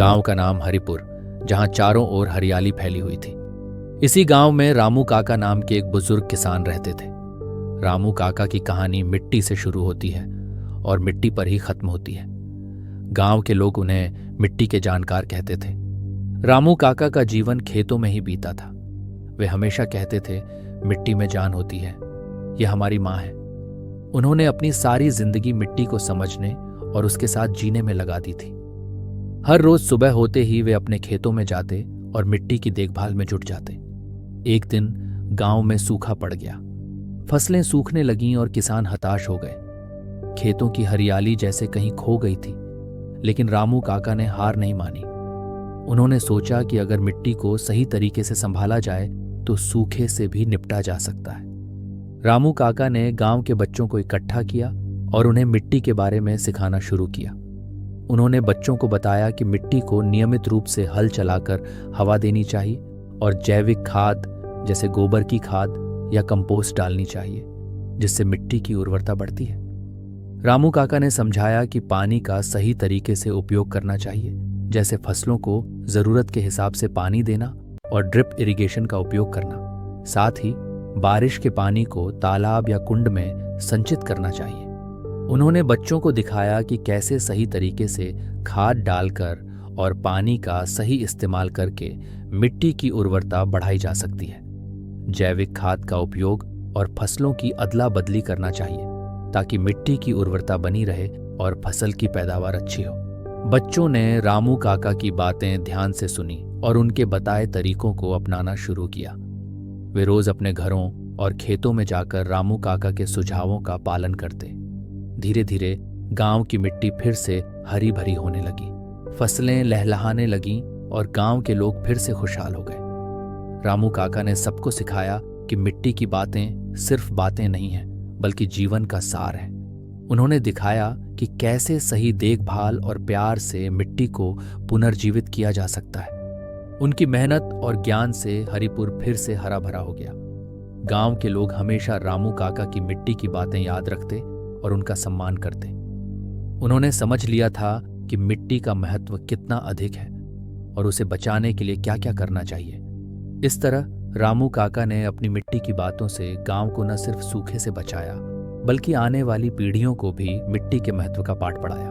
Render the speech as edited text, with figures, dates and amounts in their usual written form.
गांव का नाम हरिपुर, जहां चारों ओर हरियाली फैली हुई थी। इसी गांव में रामू काका नाम के एक बुजुर्ग किसान रहते थे। रामू काका की कहानी मिट्टी से शुरू होती है और मिट्टी पर ही खत्म होती है। गांव के लोग उन्हें मिट्टी के जानकार कहते थे। रामू काका का जीवन खेतों में ही बीता था। वे हमेशा कहते थे, मिट्टी में जान होती है, यह हमारी माँ है। उन्होंने अपनी सारी जिंदगी मिट्टी को समझने और उसके साथ जीने में लगा दी थी। हर रोज सुबह होते ही वे अपने खेतों में जाते और मिट्टी की देखभाल में जुट जाते। एक दिन गांव में सूखा पड़ गया। फसलें सूखने लगीं और किसान हताश हो गए। खेतों की हरियाली जैसे कहीं खो गई थी। लेकिन रामू काका ने हार नहीं मानी। उन्होंने सोचा कि अगर मिट्टी को सही तरीके से संभाला जाए तो सूखे से भी निपटा जा सकता है। रामू काका ने गांव के बच्चों को इकट्ठा किया और उन्हें मिट्टी के बारे में सिखाना शुरू किया। उन्होंने बच्चों को बताया कि मिट्टी को नियमित रूप से हल चलाकर हवा देनी चाहिए और जैविक खाद जैसे गोबर की खाद या कंपोस्ट डालनी चाहिए, जिससे मिट्टी की उर्वरता बढ़ती है। रामू काका ने समझाया कि पानी का सही तरीके से उपयोग करना चाहिए, जैसे फसलों को जरूरत के हिसाब से पानी देना और ड्रिप इरिगेशन का उपयोग करना। साथ ही बारिश के पानी को तालाब या कुंड में संचित करना चाहिए। उन्होंने बच्चों को दिखाया कि कैसे सही तरीके से खाद डालकर और पानी का सही इस्तेमाल करके मिट्टी की उर्वरता बढ़ाई जा सकती है। जैविक खाद का उपयोग और फसलों की अदला बदली करना चाहिए ताकि मिट्टी की उर्वरता बनी रहे और फसल की पैदावार अच्छी हो। बच्चों ने रामू काका की बातें ध्यान से सुनी और उनके बताए तरीकों को अपनाना शुरू किया। वे रोज अपने घरों और खेतों में जाकर रामू काका के सुझावों का पालन करते। धीरे धीरे गांव की मिट्टी फिर से हरी भरी होने लगी। फसलें लहलहाने लगीं और गांव के लोग फिर से खुशहाल हो गए। रामू काका ने सबको सिखाया कि मिट्टी की बातें सिर्फ बातें नहीं हैं, बल्कि जीवन का सार है। उन्होंने दिखाया कि कैसे सही देखभाल और प्यार से मिट्टी को पुनर्जीवित किया जा सकता है। उनकी मेहनत और ज्ञान से हरिपुर फिर से हरा भरा हो गया। गांव के लोग हमेशा रामू काका की मिट्टी की बातें याद रखते और उनका सम्मान करते। उन्होंने समझ लिया था कि मिट्टी का महत्व कितना अधिक है और उसे बचाने के लिए क्या क्या करना चाहिए। इस तरह रामू काका ने अपनी मिट्टी की बातों से गांव को न सिर्फ सूखे से बचाया, बल्कि आने वाली पीढ़ियों को भी मिट्टी के महत्व का पाठ पढ़ाया।